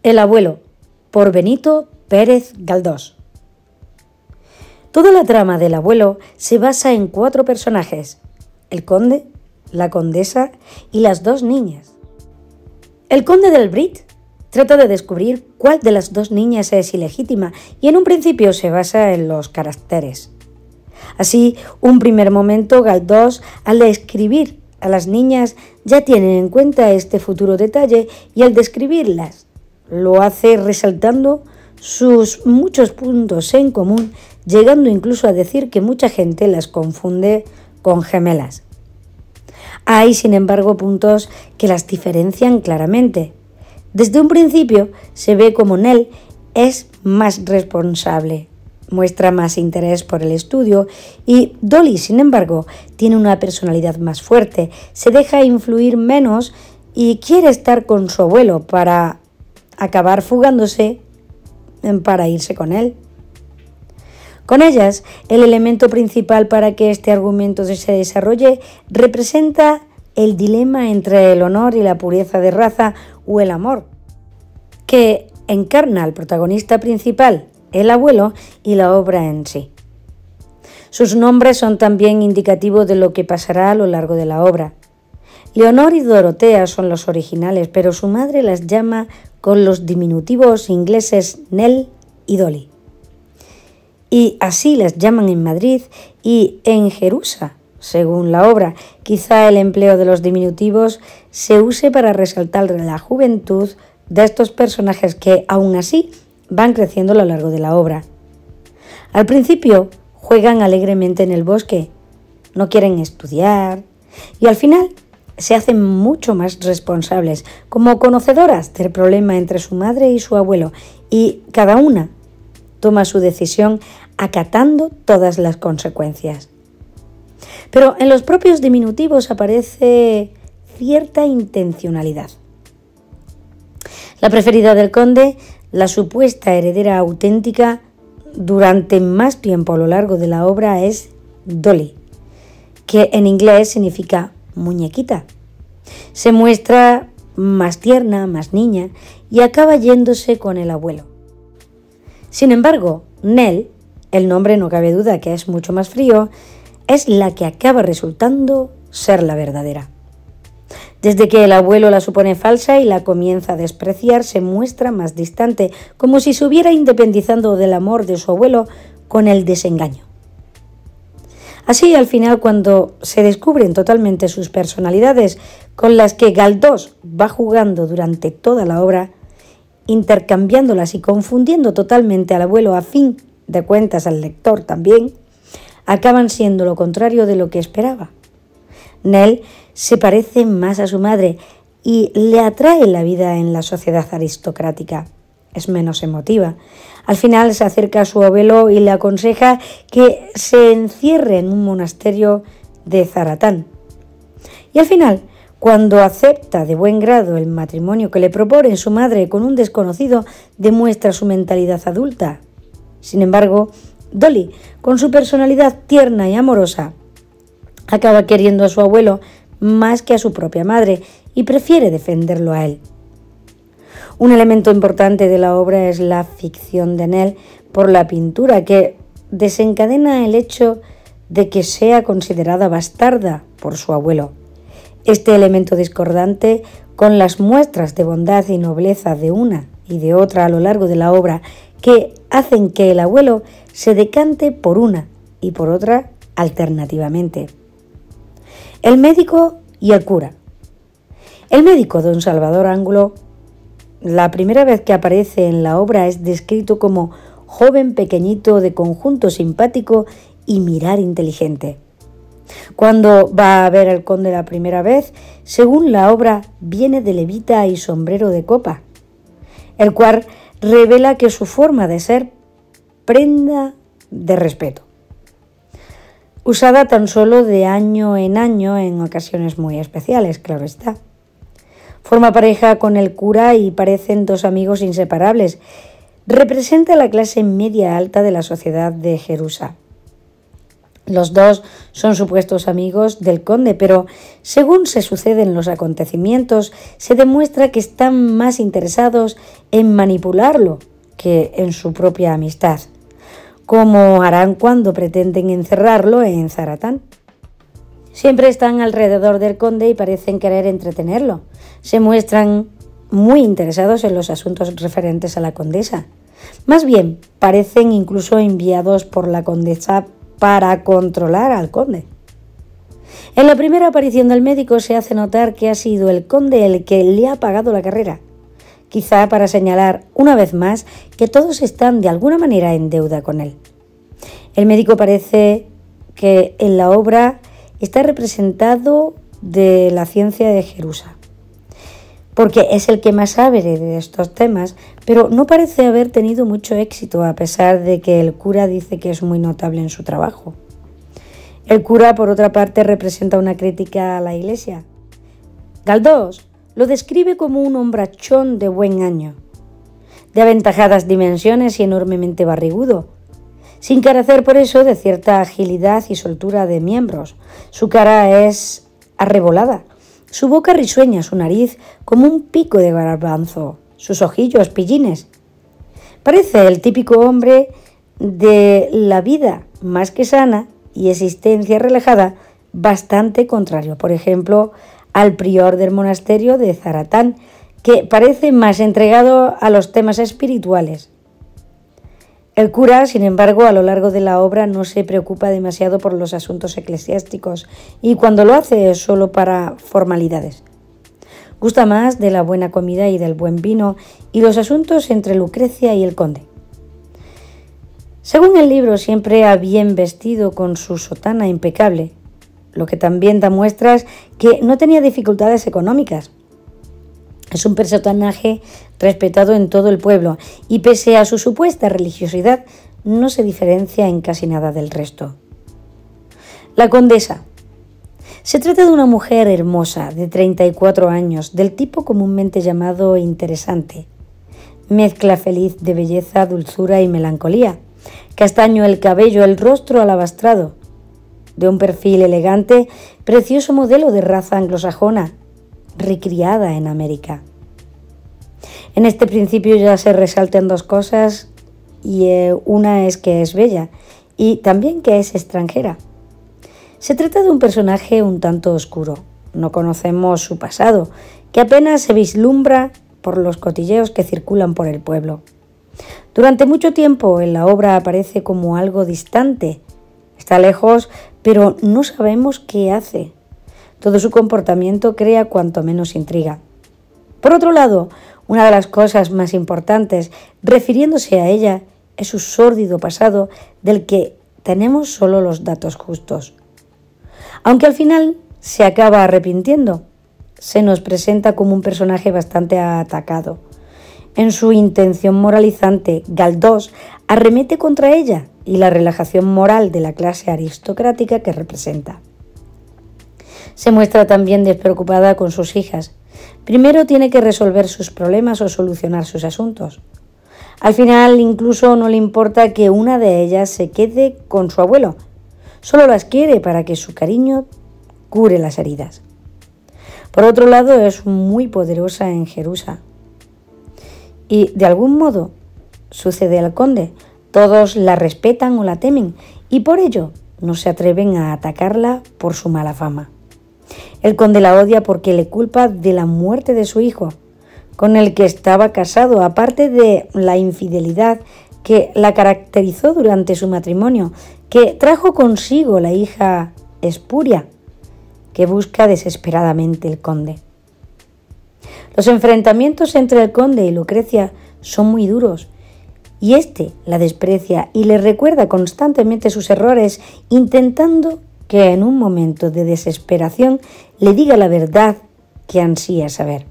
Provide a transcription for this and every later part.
El abuelo, por Benito Pérez Galdós. Toda la trama del abuelo se basa en 4 personajes: el conde, la condesa y las 2 niñas. El conde del Brit trata de descubrir cuál de las 2 niñas es ilegítima y en un principio se basa en los caracteres. Así, un primer momento Galdós, al describir a las niñas, ya tiene en cuenta este futuro detalle y al describirlas lo hace resaltando sus muchos puntos en común, llegando incluso a decir que mucha gente las confunde con gemelas. Hay, sin embargo, puntos que las diferencian claramente. Desde un principio se ve como Nell es más responsable, muestra más interés por el estudio y Dolly, sin embargo, tiene una personalidad más fuerte, se deja influir menos y quiere estar con su abuelo para acabar fugándose para irse con él. Con ellas, el elemento principal para que este argumento se desarrolle representa el dilema entre el honor y la pureza de raza o el amor, que encarna al protagonista principal, el abuelo, y la obra en sí. Sus nombres son también indicativos de lo que pasará a lo largo de la obra. Leonor y Dorotea son los originales, pero su madre las llama con los diminutivos ingleses Nell y Dolly. Y así las llaman en Madrid y en Jerusa, según la obra. Quizá el empleo de los diminutivos se use para resaltar la juventud de estos personajes que, aún así, van creciendo a lo largo de la obra. Al principio juegan alegremente en el bosque, no quieren estudiar y al final se hacen mucho más responsables, como conocedoras del problema entre su madre y su abuelo, y cada una toma su decisión acatando todas las consecuencias. Pero en los propios diminutivos aparece cierta intencionalidad. La preferida del conde, la supuesta heredera auténtica durante más tiempo a lo largo de la obra, es Dolly, que en inglés significa muñequita. Se muestra más tierna, más niña y acaba yéndose con el abuelo. Sin embargo, Nell, el nombre no cabe duda que es mucho más frío, es la que acaba resultando ser la verdadera. Desde que el abuelo la supone falsa y la comienza a despreciar, se muestra más distante, como si se hubiera independizando del amor de su abuelo con el desengaño. Así, al final, cuando se descubren totalmente sus personalidades, con las que Galdós va jugando durante toda la obra, intercambiándolas y confundiendo totalmente al abuelo a fin de cuentas al lector también, acaban siendo lo contrario de lo que esperaba. Nell se parece más a su madre y le atrae la vida en la sociedad aristocrática. Es menos emotiva. Al final se acerca a su abuelo y le aconseja que se encierre en un monasterio de Zaratán. Y al final, cuando acepta de buen grado el matrimonio que le propone su madre con un desconocido, demuestra su mentalidad adulta. Sin embargo, Dolly, con su personalidad tierna y amorosa, acaba queriendo a su abuelo más que a su propia madre y prefiere defenderlo a él. Un elemento importante de la obra es la ficción de Nell por la pintura, que desencadena el hecho de que sea considerada bastarda por su abuelo. Este elemento discordante, con las muestras de bondad y nobleza de una y de otra a lo largo de la obra, que hacen que el abuelo se decante por una y por otra alternativamente. El médico y el cura. El médico, don Salvador Ángulo, la primera vez que aparece en la obra es descrito como joven pequeñito de conjunto simpático y mirar inteligente. Cuando va a ver al conde la primera vez, según la obra, viene de levita y sombrero de copa, el cual revela que su forma de ser prenda de respeto, usada tan solo de año en ocasiones muy especiales, claro está. Forma pareja con el cura y parecen 2 amigos inseparables. Representa la clase media alta de la sociedad de Jerusa. Los dos son supuestos amigos del conde, pero según se suceden los acontecimientos, se demuestra que están más interesados en manipularlo que en su propia amistad, como harán cuando pretenden encerrarlo en Zaratán. Siempre están alrededor del conde y parecen querer entretenerlo. Se muestran muy interesados en los asuntos referentes a la condesa. Más bien, parecen incluso enviados por la condesa para controlar al conde. En la primera aparición del médico se hace notar que ha sido el conde el que le ha pagado la carrera, quizá para señalar una vez más que todos están de alguna manera en deuda con él. El médico parece que en la obra está representado de la ciencia de Jerusa, porque es el que más sabe de estos temas, pero no parece haber tenido mucho éxito a pesar de que el cura dice que es muy notable en su trabajo. El cura, por otra parte, representa una crítica a la Iglesia. Galdós lo describe como un hombrachón de buen año, de aventajadas dimensiones y enormemente barrigudo, sin carecer por eso de cierta agilidad y soltura de miembros. Su cara es arrebolada, su boca risueña, su nariz como un pico de garbanzo, sus ojillos pillines. Parece el típico hombre de la vida más que sana y existencia relajada, bastante contrario, por ejemplo, al prior del monasterio de Zaratán, que parece más entregado a los temas espirituales. El cura, sin embargo, a lo largo de la obra no se preocupa demasiado por los asuntos eclesiásticos y cuando lo hace es solo para formalidades. Gusta más de la buena comida y del buen vino y los asuntos entre Lucrecia y el conde. Según el libro, siempre ha bien vestido con su sotana impecable, lo que también da muestras que no tenía dificultades económicas. Es un personaje respetado en todo el pueblo y pese a su supuesta religiosidad no se diferencia en casi nada del resto. La condesa. Se trata de una mujer hermosa de 34 años, del tipo comúnmente llamado interesante. Mezcla feliz de belleza, dulzura y melancolía. Castaño el cabello, el rostro alabastrado. De un perfil elegante, precioso modelo de raza anglosajona, recriada en América. En este principio ya se resaltan dos cosas y una es que es bella y también que es extranjera. Se trata de un personaje un tanto oscuro. No conocemos su pasado, que apenas se vislumbra por los cotilleos que circulan por el pueblo. Durante mucho tiempo en la obra aparece como algo distante. Está lejos, pero no sabemos qué hace. Todo su comportamiento crea cuanto menos intriga. Por otro lado, una de las cosas más importantes, refiriéndose a ella, es su sórdido pasado del que tenemos solo los datos justos. Aunque al final se acaba arrepintiendo, se nos presenta como un personaje bastante atacado. En su intención moralizante, Galdós arremete contra ella y la relajación moral de la clase aristocrática que representa. Se muestra también despreocupada con sus hijas. Primero tiene que resolver sus problemas o solucionar sus asuntos. Al final incluso no le importa que una de ellas se quede con su abuelo. Solo las quiere para que su cariño cure las heridas. Por otro lado, es muy poderosa en Jerusa. Y de algún modo sucede al conde. Todos la respetan o la temen y por ello no se atreven a atacarla por su mala fama. El conde la odia porque le culpa de la muerte de su hijo, con el que estaba casado, aparte de la infidelidad que la caracterizó durante su matrimonio, que trajo consigo la hija espuria, que busca desesperadamente el conde. Los enfrentamientos entre el conde y Lucrecia son muy duros, y éste la desprecia y le recuerda constantemente sus errores, intentando que en un momento de desesperación le diga la verdad que ansía saber.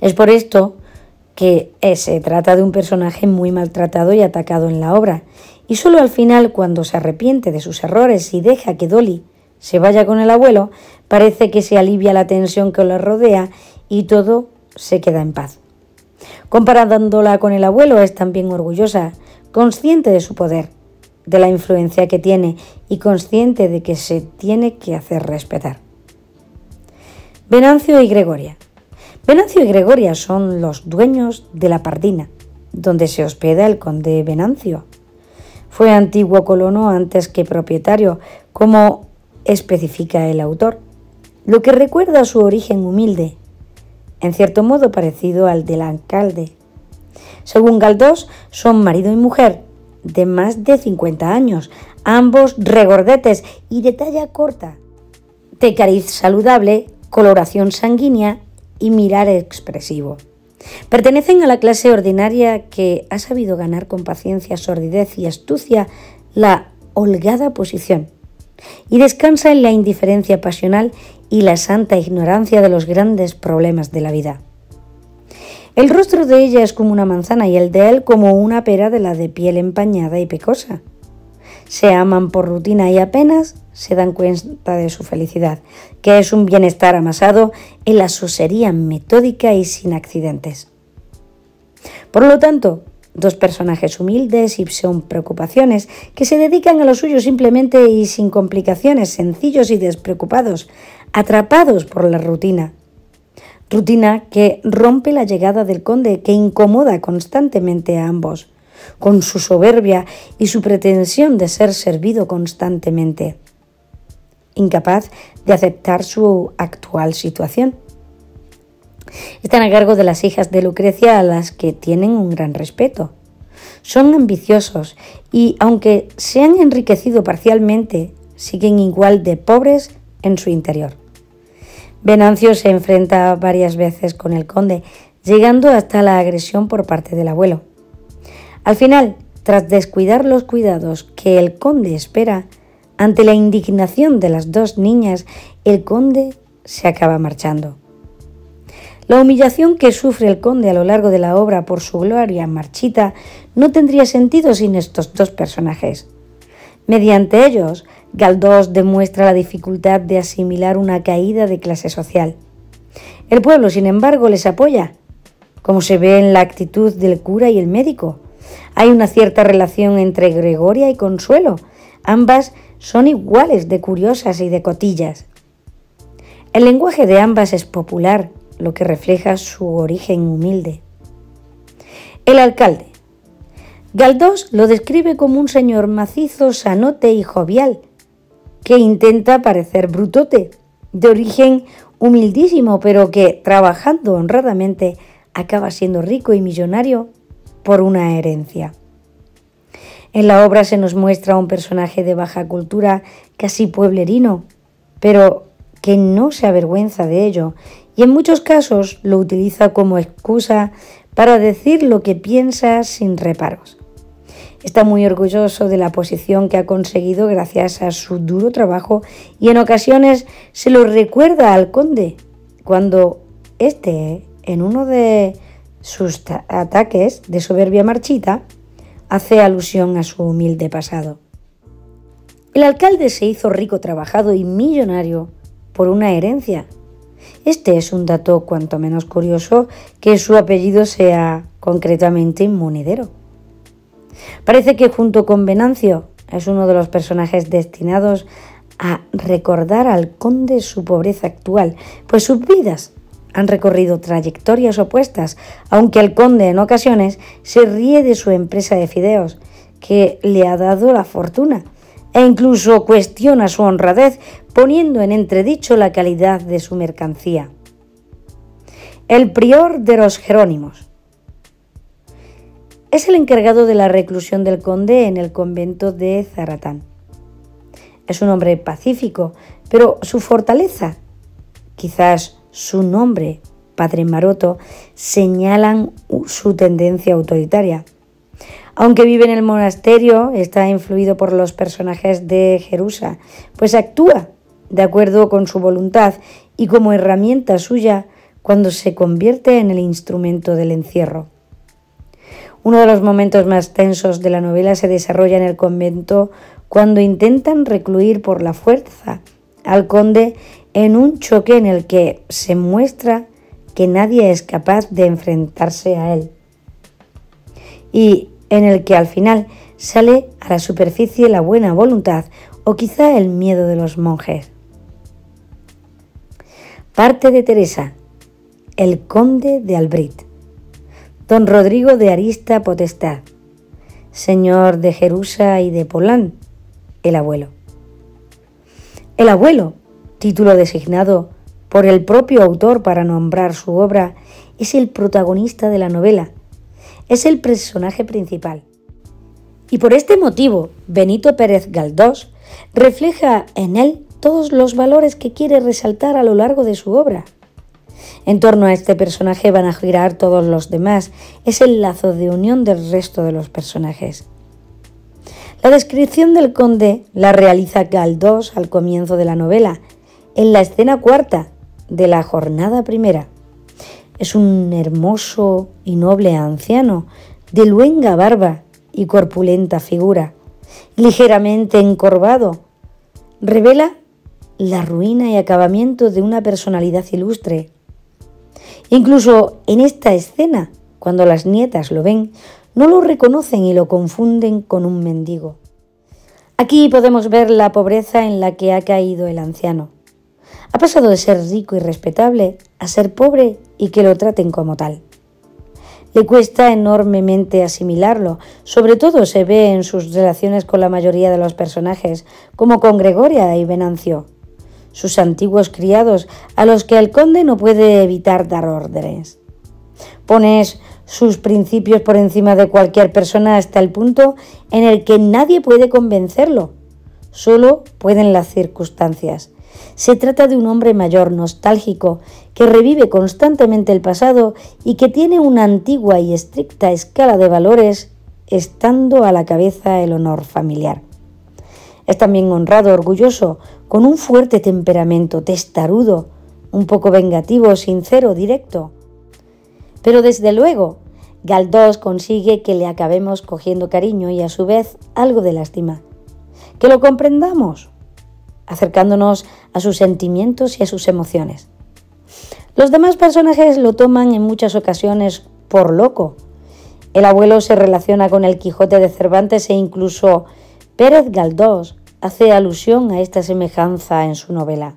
Es por esto que se trata de un personaje muy maltratado y atacado en la obra, y solo al final, cuando se arrepiente de sus errores y deja que Dolly se vaya con el abuelo, parece que se alivia la tensión que lo rodea y todo se queda en paz. Comparándola con el abuelo, es también orgullosa, consciente de su poder. de la influencia que tiene y consciente de que se tiene que hacer respetar. Venancio y Gregoria. Venancio y Gregoria son los dueños de la Pardina, donde se hospeda el conde Venancio. Fue antiguo colono antes que propietario, como especifica el autor, lo que recuerda su origen humilde, en cierto modo parecido al del alcalde. Según Galdós, son marido y mujer de más de 50 años, ambos regordetes y de talla corta, de cariz saludable, coloración sanguínea y mirar expresivo. Pertenecen a la clase ordinaria que ha sabido ganar con paciencia, sordidez y astucia la holgada posición y descansa en la indiferencia pasional y la santa ignorancia de los grandes problemas de la vida. El rostro de ella es como una manzana y el de él como una pera de la de piel empañada y pecosa. Se aman por rutina y apenas se dan cuenta de su felicidad, que es un bienestar amasado en la sosería metódica y sin accidentes. Por lo tanto, dos personajes humildes y sin preocupaciones, que se dedican a lo suyo simplemente y sin complicaciones, sencillos y despreocupados, atrapados por la rutina. Rutina que rompe la llegada del conde, que incomoda constantemente a ambos, con su soberbia y su pretensión de ser servido constantemente, incapaz de aceptar su actual situación. Están a cargo de las hijas de Lucrecia, a las que tienen un gran respeto. Son ambiciosos y, aunque se han enriquecido parcialmente, siguen igual de pobres en su interior. Venancio se enfrenta varias veces con el conde, llegando hasta la agresión por parte del abuelo. Al final, tras descuidar los cuidados que el conde espera, ante la indignación de las dos niñas, el conde se acaba marchando. La humillación que sufre el conde a lo largo de la obra por su gloria marchita no tendría sentido sin estos dos personajes. Mediante ellos, Galdós demuestra la dificultad de asimilar una caída de clase social. El pueblo, sin embargo, les apoya, como se ve en la actitud del cura y el médico. Hay una cierta relación entre Gregoria y Consuelo. Ambas son iguales de curiosas y de cotillas. El lenguaje de ambas es popular, lo que refleja su origen humilde. El alcalde. Galdós lo describe como un señor macizo, sanote y jovial, que intenta parecer brutote, de origen humildísimo, pero que, trabajando honradamente, acaba siendo rico y millonario por una herencia. En la obra se nos muestra un personaje de baja cultura, casi pueblerino, pero que no se avergüenza de ello y en muchos casos lo utiliza como excusa para decir lo que piensa sin reparos. Está muy orgulloso de la posición que ha conseguido gracias a su duro trabajo y en ocasiones se lo recuerda al conde cuando éste, en uno de sus ataques de soberbia marchita, hace alusión a su humilde pasado. El alcalde se hizo rico trabajado y millonario por una herencia. Este es un dato cuanto menos curioso que su apellido sea concretamente Monedero. Parece que junto con Venancio es uno de los personajes destinados a recordar al conde su pobreza actual, pues sus vidas han recorrido trayectorias opuestas, aunque el conde en ocasiones se ríe de su empresa de fideos, que le ha dado la fortuna, e incluso cuestiona su honradez, poniendo en entredicho la calidad de su mercancía. El prior de los Jerónimos. Es el encargado de la reclusión del conde en el convento de Zaratán. Es un hombre pacífico, pero su fortaleza, quizás su nombre, Padre Maroto, señalan su tendencia autoritaria. Aunque vive en el monasterio, está influido por los personajes de Jerusa, pues actúa de acuerdo con su voluntad y como herramienta suya cuando se convierte en el instrumento del encierro. Uno de los momentos más tensos de la novela se desarrolla en el convento cuando intentan recluir por la fuerza al conde en un choque en el que se muestra que nadie es capaz de enfrentarse a él y en el que al final sale a la superficie la buena voluntad o quizá el miedo de los monjes. Parte de Teresa, el conde de Albrit, don Rodrigo de Arista Potestad, señor de Jerusa y de Polán, el abuelo. El abuelo, título designado por el propio autor para nombrar su obra, es el protagonista de la novela, es el personaje principal. Y por este motivo, Benito Pérez Galdós refleja en él todos los valores que quiere resaltar a lo largo de su obra. En torno a este personaje van a girar todos los demás, es el lazo de unión del resto de los personajes. La descripción del conde la realiza Galdós al comienzo de la novela, en la escena cuarta de la jornada primera. Es un hermoso y noble anciano, de luenga barba y corpulenta figura, ligeramente encorvado. Revela la ruina y acabamiento de una personalidad ilustre. Incluso en esta escena, cuando las nietas lo ven, no lo reconocen y lo confunden con un mendigo. Aquí podemos ver la pobreza en la que ha caído el anciano. Ha pasado de ser rico y respetable a ser pobre y que lo traten como tal. Le cuesta enormemente asimilarlo, sobre todo se ve en sus relaciones con la mayoría de los personajes, como con Gregoria y Venancio, sus antiguos criados a los que el conde no puede evitar dar órdenes. Pone sus principios por encima de cualquier persona hasta el punto en el que nadie puede convencerlo, solo pueden las circunstancias. Se trata de un hombre mayor, nostálgico, que revive constantemente el pasado y que tiene una antigua y estricta escala de valores, estando a la cabeza el honor familiar. Es también honrado, orgulloso, con un fuerte temperamento, testarudo, un poco vengativo, sincero, directo. Pero desde luego, Galdós consigue que le acabemos cogiendo cariño y a su vez algo de lástima, que lo comprendamos, acercándonos a sus sentimientos y a sus emociones. Los demás personajes lo toman en muchas ocasiones por loco. El abuelo se relaciona con el Quijote de Cervantes e incluso Pérez Galdós hace alusión a esta semejanza en su novela.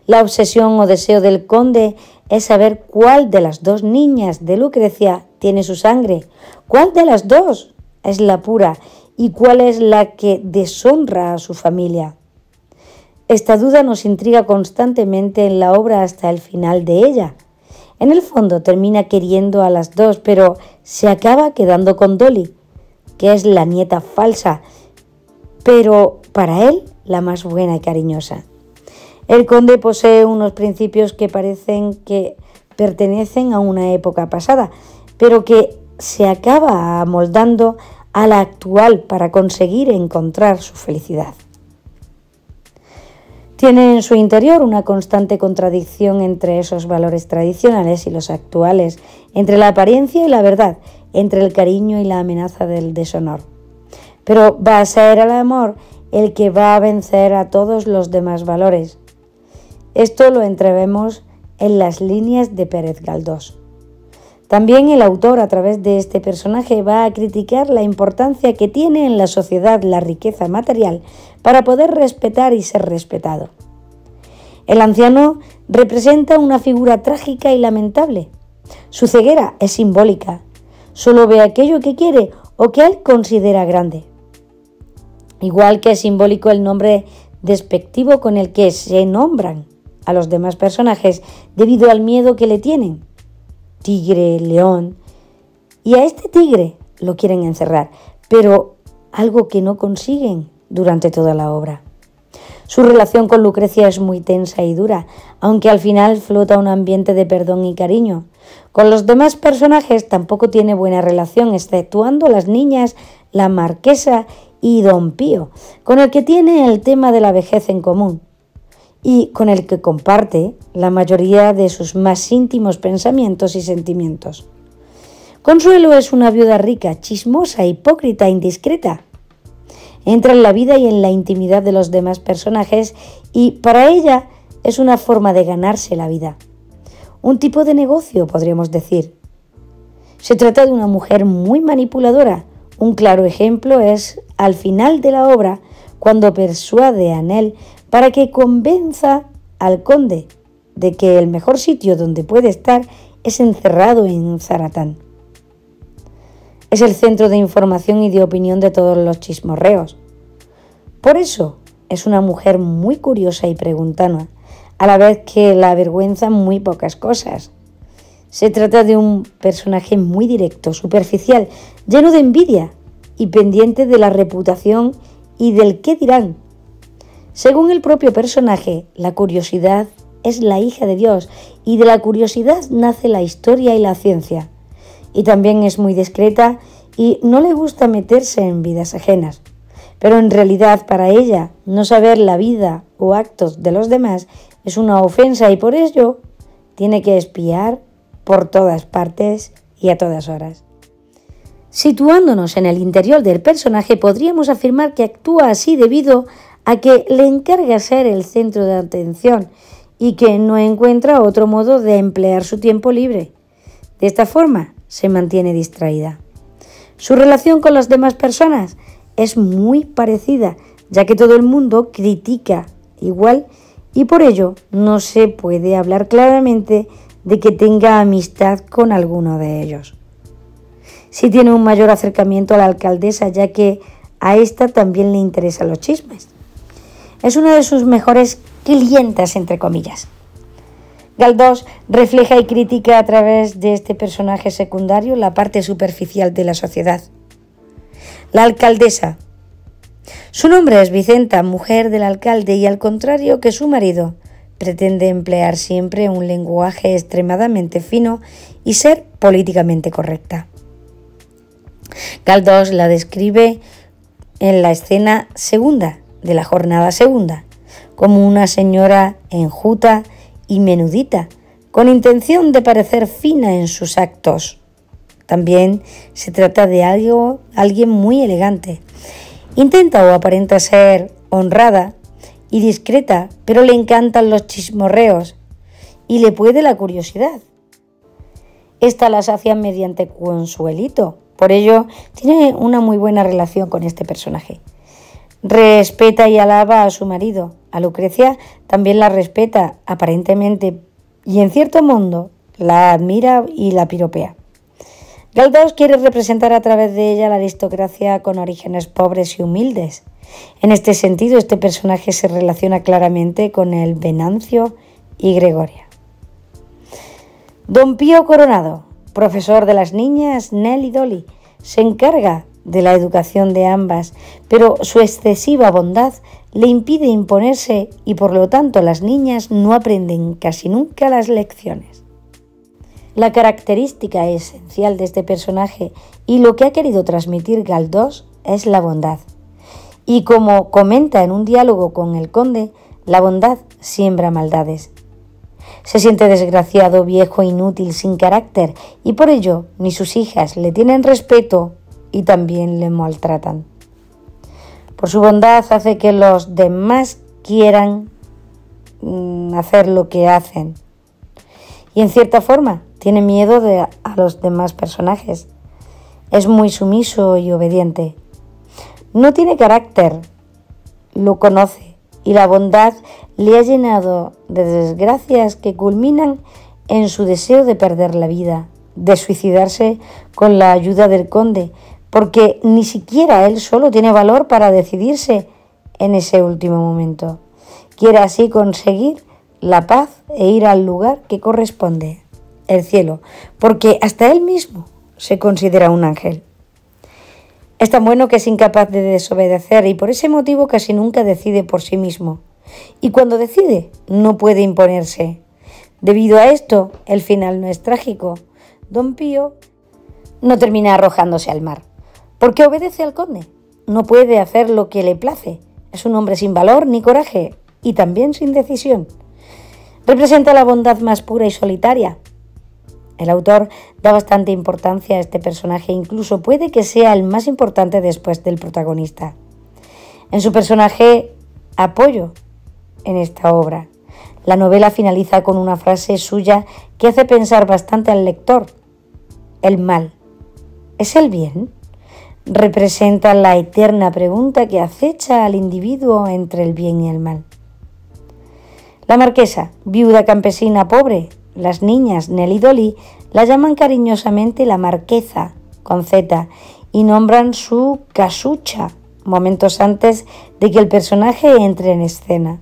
La obsesión o deseo del conde es saber cuál de las dos niñas de Lucrecia tiene su sangre, cuál de las dos es la pura y cuál es la que deshonra a su familia. Esta duda nos intriga constantemente en la obra hasta el final de ella. En el fondo termina queriendo a las dos, pero se acaba quedando con Dolly, que es la nieta falsa, pero para él la más buena y cariñosa. El conde posee unos principios que parecen que pertenecen a una época pasada, pero que se acaba amoldando a la actual para conseguir encontrar su felicidad. Tiene en su interior una constante contradicción entre esos valores tradicionales y los actuales, entre la apariencia y la verdad, entre el cariño y la amenaza del deshonor. Pero va a ser el amor el que va a vencer a todos los demás valores. Esto lo entrevemos en las líneas de Pérez Galdós. También el autor, a través de este personaje, va a criticar la importancia que tiene en la sociedad la riqueza material para poder respetar y ser respetado. El anciano representa una figura trágica y lamentable. Su ceguera es simbólica. Solo ve aquello que quiere o que él considera grande. Igual que es simbólico el nombre despectivo con el que se nombran a los demás personajes debido al miedo que le tienen. Tigre, león, y a este tigre lo quieren encerrar, pero algo que no consiguen durante toda la obra. Su relación con Lucrecia es muy tensa y dura, aunque al final flota un ambiente de perdón y cariño. Con los demás personajes tampoco tiene buena relación, exceptuando las niñas, la marquesa y don Pío, con el que tiene el tema de la vejez en común y con el que comparte la mayoría de sus más íntimos pensamientos y sentimientos. Consuelo es una viuda rica, chismosa, hipócrita, indiscreta. Entra en la vida y en la intimidad de los demás personajes y para ella es una forma de ganarse la vida. Un tipo de negocio, podríamos decir. Se trata de una mujer muy manipuladora, Un claro ejemplo es al final de la obra, cuando persuade a Nell para que convenza al conde de que el mejor sitio donde puede estar es encerrado en Zaratán. Es el centro de información y de opinión de todos los chismorreos. Por eso es una mujer muy curiosa y preguntona, a la vez que la avergüenzan muy pocas cosas. Se trata de un personaje muy directo, superficial, lleno de envidia y pendiente de la reputación y del qué dirán. Según el propio personaje, la curiosidad es la hija de Dios y de la curiosidad nace la historia y la ciencia. Y también es muy discreta y no le gusta meterse en vidas ajenas. Pero en realidad para ella no saber la vida o actos de los demás es una ofensa y por ello tiene que espiar por todas partes y a todas horas. Situándonos en el interior del personaje, podríamos afirmar que actúa así debido a que le encarga ser el centro de atención y que no encuentra otro modo de emplear su tiempo libre. De esta forma se mantiene distraída. Su relación con las demás personas es muy parecida, ya que todo el mundo critica igual y por ello no se puede hablar claramente de que tenga amistad con alguno de ellos. Sí tiene un mayor acercamiento a la alcaldesa, ya que a esta también le interesan los chismes. Es una de sus mejores clientas, entre comillas. Galdós refleja y critica a través de este personaje secundario la parte superficial de la sociedad. La alcaldesa. Su nombre es Vicenta, mujer del alcalde, y al contrario que su marido, pretende emplear siempre un lenguaje extremadamente fino y ser políticamente correcta. Galdós la describe en la escena segunda de la jornada segunda como una señora enjuta y menudita, con intención de parecer fina en sus actos. También se trata de alguien muy elegante. Intenta o aparenta ser honrada y discreta, pero le encantan los chismorreos y le puede la curiosidad. Esta la sacia mediante consuelito, por ello tiene una muy buena relación con este personaje. Respeta y alaba a su marido. A Lucrecia también la respeta aparentemente y en cierto modo la admira y la piropea. Galdós quiere representar a través de ella la aristocracia con orígenes pobres y humildes. En este sentido, este personaje se relaciona claramente con el Venancio y Gregoria. Don Pío Coronado, profesor de las niñas Nell y Dolly, se encarga de la educación de ambas, pero su excesiva bondad le impide imponerse y por lo tanto las niñas no aprenden casi nunca las lecciones. La característica esencial de este personaje y lo que ha querido transmitir Galdós es la bondad. Y como comenta en un diálogo con el conde, la bondad siembra maldades. Se siente desgraciado, viejo, inútil, sin carácter y por ello ni sus hijas le tienen respeto y también le maltratan. Por su bondad hace que los demás quieran hacer lo que hacen. Y en cierta forma tiene miedo a los demás personajes. Es muy sumiso y obediente. No tiene carácter, lo conoce y la bondad le ha llenado de desgracias que culminan en su deseo de perder la vida, de suicidarse con la ayuda del conde, porque ni siquiera él solo tiene valor para decidirse en ese último momento. Quiere así conseguir la paz e ir al lugar que corresponde, el cielo, porque hasta él mismo se considera un ángel. Es tan bueno que es incapaz de desobedecer y por ese motivo casi nunca decide por sí mismo. Y cuando decide, no puede imponerse. Debido a esto, el final no es trágico. Don Pío no termina arrojándose al mar, porque obedece al conde. No puede hacer lo que le place. Es un hombre sin valor ni coraje y también sin decisión. Representa la bondad más pura y solitaria. El autor da bastante importancia a este personaje, incluso puede que sea el más importante después del protagonista. En su personaje apoyo en esta obra. La novela finaliza con una frase suya que hace pensar bastante al lector. ¿El mal es el bien? representa la eterna pregunta que acecha al individuo entre el bien y el mal. La marquesa, viuda campesina pobre, las niñas Nell y Dolly la llaman cariñosamente la marquesa, con Z, y nombran su casucha momentos antes de que el personaje entre en escena.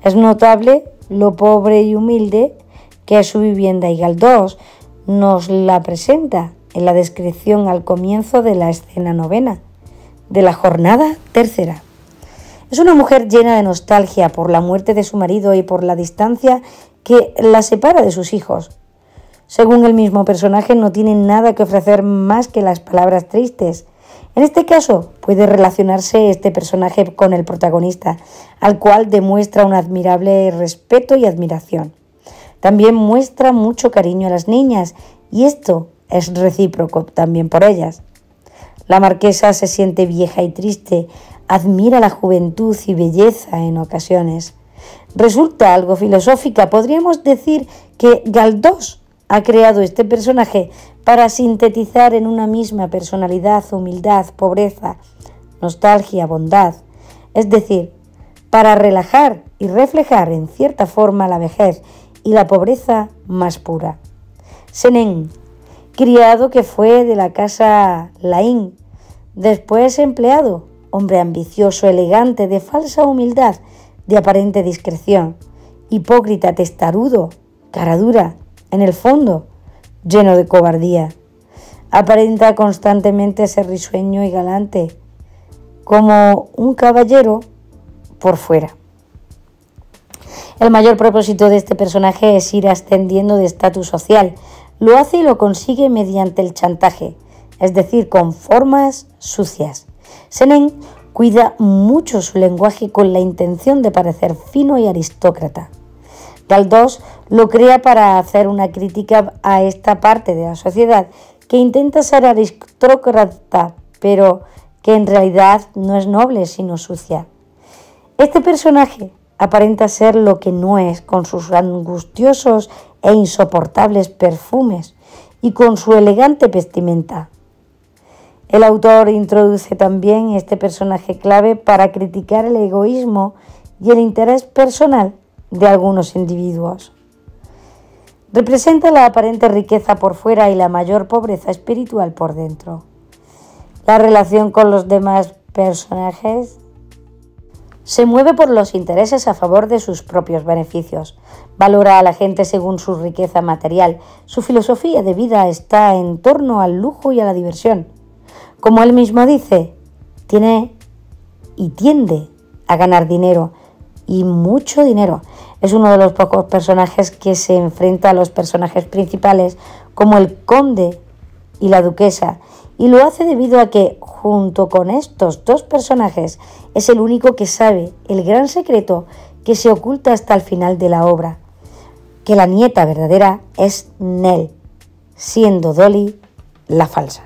Es notable lo pobre y humilde que es su vivienda y Galdós nos la presenta en la descripción al comienzo de la escena 9 de la jornada 3. Es una mujer llena de nostalgia por la muerte de su marido y por la distancia que la separa de sus hijos. Según el mismo personaje, no tiene nada que ofrecer más que las palabras tristes. En este caso, puede relacionarse este personaje con el protagonista, al cual demuestra un admirable respeto y admiración. También muestra mucho cariño a las niñas, y esto es recíproco también por ellas. La marquesa se siente vieja y triste, admira la juventud y belleza en ocasiones. Resulta algo filosófica, podríamos decir que Galdós ha creado este personaje para sintetizar en una misma personalidad humildad, pobreza, nostalgia, bondad, es decir, para relajar y reflejar en cierta forma la vejez y la pobreza más pura. Senén, criado que fue de la casa Laín, después empleado, hombre ambicioso, elegante, de falsa humildad, de aparente discreción, hipócrita, testarudo, cara dura, en el fondo, lleno de cobardía. Aparenta constantemente ser risueño y galante, como un caballero por fuera. El mayor propósito de este personaje es ir ascendiendo de estatus social. Lo hace y lo consigue mediante el chantaje, es decir, con formas sucias. Senén cuida mucho su lenguaje con la intención de parecer fino y aristócrata. Galdós lo crea para hacer una crítica a esta parte de la sociedad que intenta ser aristócrata, pero que en realidad no es noble sino sucia. Este personaje aparenta ser lo que no es, con sus angustiosos e insoportables perfumes y con su elegante vestimenta. El autor introduce también este personaje clave para criticar el egoísmo y el interés personal de algunos individuos. Representa la aparente riqueza por fuera y la mayor pobreza espiritual por dentro. La relación con los demás personajes se mueve por los intereses a favor de sus propios beneficios. Valora a la gente según su riqueza material. Su filosofía de vida está en torno al lujo y a la diversión. Como él mismo dice, tiene y tiende a ganar dinero, y mucho dinero. Es uno de los pocos personajes que se enfrenta a los personajes principales, como el conde y la duquesa, y lo hace debido a que, junto con estos dos personajes, es el único que sabe el gran secreto que se oculta hasta el final de la obra, que la nieta verdadera es Nell, siendo Dolly la falsa.